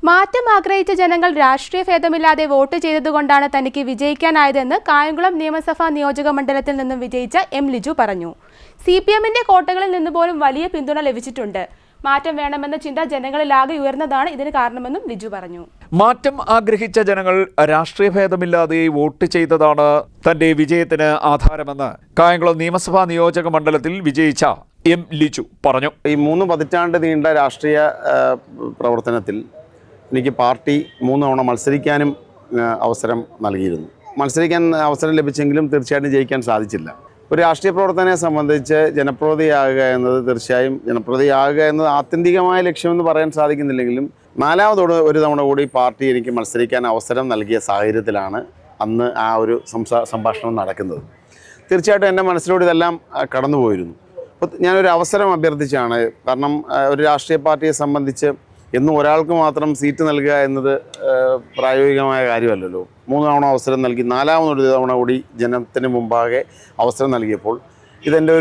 മാറ്റം ആഗ്രഹിച്ച ജനങ്ങൾ രാഷ്ട്രീയ ഭേദമില്ലാതെ വോട്ട് ചെയ്തതുകൊണ്ടാണ് തനിക്ക് വിജയിക്കാനായതെന്ന് കായംകുളം നിയമസഭാ നിയോജക മണ്ഡലത്തിൽ നിന്നും വിജയിച്ച എം ലിജു പറഞ്ഞു. CPMന്റെ കോട്ടകളിൽ നിന്ന് പോലും വലിയ പിന്തുണ ലഭിച്ചിട്ടുണ്ട്. മാറ്റം വേണമെന്ന ചിന്ത ജനങ്ങളിലാകെ ഉയർന്നതാണ് ഇതിന് കാരണമെന്നും ലിജു പറഞ്ഞു. മാറ്റം ആഗ്രഹിച്ച ജനങ്ങൾ രാഷ്ട്രീയ ഭേദമില്ലാതെ വോട്ട് ചെയ്തതാണ് തന്റെ വിജയത്തിന് ആധാരമെന്ന് കായംകുളം നിയമസഭാ നിയോജക മണ്ഡലത്തിൽ വിജയിച്ച എം ലിജു പറഞ്ഞു. ഈ 3 പതിറ്റാണ്ട് നീണ്ട രാഷ്ട്രീയ പ്രവർത്തനത്തിൽ എനിക്ക് പാർട്ടി 3 തവണ മത്സരിക്കാനും അവസരം നൽകിയിരുന്നു. മത്സരിക്കാൻ അവസരം ലഭിച്ചെങ്കിലും തീർച്ചയായിട്ടും ജയിക്കാൻ സാധിച്ചില്ല. ഒരു രാഷ്ട്രീയ പ്രവർത്തനത്തെ സംബന്ധിച്ച് ജനപ്രതിയാകുക എന്നത് തീർച്ചയായും ജനപ്രതിയാകുക എന്നത് ആത്യന്തികമായ ലക്ഷ്യമെന്ന് പറയാൻ സാധിക്കുന്നില്ലെങ്കിലും 4ാമതോട് ഒരു തവണ കൂടി പാർട്ടി എനിക്ക് മത്സരിക്കാൻ അവസരം നൽകിയ സാഹചര്യത്തിലാണ് അന്ന് ആ ഒരു സംഭാഷണം നടക്കുന്നത്. തീർച്ചയായിട്ടും എൻ്റെ മനസ്സിലൂടെ ഇതെല്ലാം കടന്നുപോയിരുന്നു. അപ്പോൾ ഞാനൊരു അവസരം അഭ്യർത്ഥിച്ചാണ്. കാരണം ഒരു രാഷ്ട്രീയ പാർട്ടിയെ സംബന്ധിച്ച് എന്നും ഒരാൾക്ക് മാത്രം സീറ്റ് നൽകുക എന്നത് പ്രായോഗികമായ കാര്യമല്ലല്ലോ. 3 തവണ അവസരം നൽകി 4ാമതൊരു തവണ കൂടി ജനത്തിന് മുമ്പാകെ അവസരം നൽകിയപ്പോൾ ഇതെൻ്റെ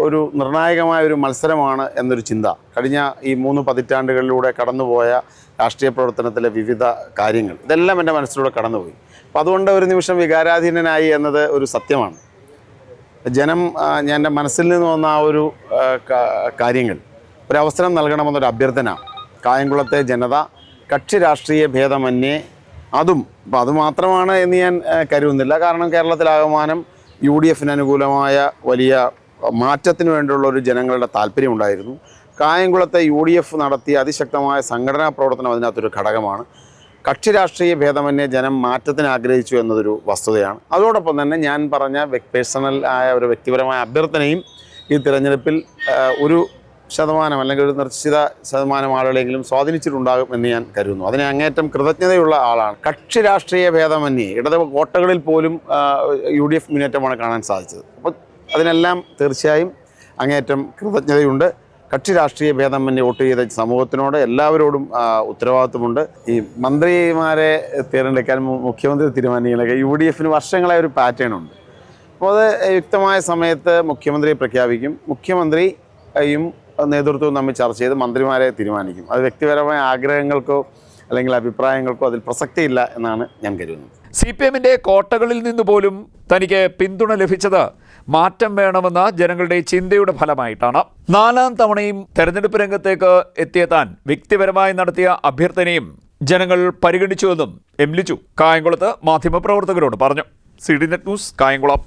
ഒരു നിർണായകമായ ഒരു മത്സരമാണ് എന്നൊരു ചിന്ത കഴിഞ്ഞ ഈ 3 പതിറ്റാണ്ടുകളിലൂടെ കടന്നുപോയ രാഷ്ട്രീയ പ്രവർത്തനത്തിലെ വിവിധ കാര്യങ്ങൾ ഇതെല്ലാം എൻ്റെ മനസ്സിലൂടെ കടന്നുപോയി. അപ്പോൾ അതുകൊണ്ട് ഒരു നിമിഷം വികാരാധീനനായി എന്നത് ഒരു സത്യമാണ്. ജനം എൻ്റെ മനസ്സിൽ നിന്ന് വന്ന ആ ഒരു കാര്യങ്ങൾ ഒരവസരം നൽകണമെന്നൊരു അഭ്യർത്ഥന കായംകുളത്തെ ജനത കക്ഷി രാഷ്ട്രീയ ഭേദമന്യേ അപ്പോൾ അതുമാത്രമാണ് എന്ന് ഞാൻ കരുതുന്നില്ല. കാരണം കേരളത്തിലാകമാനം UDFന് അനുകൂലമായ വലിയ മാറ്റത്തിന് വേണ്ടിയുള്ള ഒരു ജനങ്ങളുടെ താല്പര്യമുണ്ടായിരുന്നു. കായംകുളത്തെ UDF നടത്തിയ അതിശക്തമായ സംഘടനാ പ്രവർത്തനം അതിനകത്തൊരു ഘടകമാണ്. കക്ഷി രാഷ്ട്രീയ ഭേദമന്യേ ജനം മാറ്റത്തിന് ആഗ്രഹിച്ചു എന്നതൊരു വസ്തുതയാണ്. അതോടൊപ്പം തന്നെ ഞാൻ പറഞ്ഞ പേഴ്സണൽ ആയ ഒരു വ്യക്തിപരമായ അഭ്യർത്ഥനയും ഈ തിരഞ്ഞെടുപ്പിൽ ഒരു ശതമാനം അല്ലെങ്കിൽ ഒരു നിശ്ചിത ശതമാനം ആളുകളെങ്കിലും സ്വാധീനിച്ചിട്ടുണ്ടാകും എന്ന് ഞാൻ കരുതുന്നു. അതിന് അങ്ങേറ്റം കൃതജ്ഞതയുള്ള ആളാണ്. കക്ഷി രാഷ്ട്രീയ ഭേദമന്യേ ഇടത് കോട്ടകളിൽ പോലും UDF മുന്നേറ്റമാണ് കാണാൻ സാധിച്ചത്. അപ്പോൾ അതിനെല്ലാം തീർച്ചയായും അങ്ങേറ്റം കൃതജ്ഞതയുണ്ട്. കക്ഷി രാഷ്ട്രീയ ഭേദമന്യേ വോട്ട് ചെയ്ത സമൂഹത്തിനോട് എല്ലാവരോടും ഉത്തരവാദിത്വമുണ്ട്. ഈ മന്ത്രിമാരെ തിരഞ്ഞെടുക്കാൻ മുഖ്യമന്ത്രി തീരുമാനിക്കുന്നതൊക്കെ UDFന് വർഷങ്ങളായ ഒരു പാറ്റേൺ ഉണ്ട്. അപ്പോൾ അത് യുക്തമായ സമയത്ത് മുഖ്യമന്ത്രിയെ പ്രഖ്യാപിക്കും. മുഖ്യമന്ത്രിയും നേതൃത്വവും തമ്മിൽ ചർച്ച ചെയ്ത് മന്ത്രിമാരെ തീരുമാനിക്കും. അത് വ്യക്തിപരമായ ആഗ്രഹങ്ങൾക്കോ അല്ലെങ്കിൽ അഭിപ്രായങ്ങൾക്കോ അതിൽ പ്രസക്തിയില്ല എന്നാണ് ഞാൻ കരുതുന്നത്. CPMന്റെ കോട്ടകളിൽ നിന്ന് പോലും തനിക്ക് പിന്തുണ ലഭിച്ചത് മാറ്റം വേണമെന്ന ജനങ്ങളുടെ ചിന്തയുടെ ഫലമായിട്ടാണ്. 4ാം തവണയും തെരഞ്ഞെടുപ്പ് രംഗത്തേക്ക് എത്തിയ താൻ വ്യക്തിപരമായി നടത്തിയ അഭ്യർത്ഥനയും ജനങ്ങൾ പരിഗണിച്ചുവെന്നും എം ലിജു കായംകുളത്ത് മാധ്യമപ്രവർത്തകരോട് പറഞ്ഞു. CDNet news, Kayamkulam.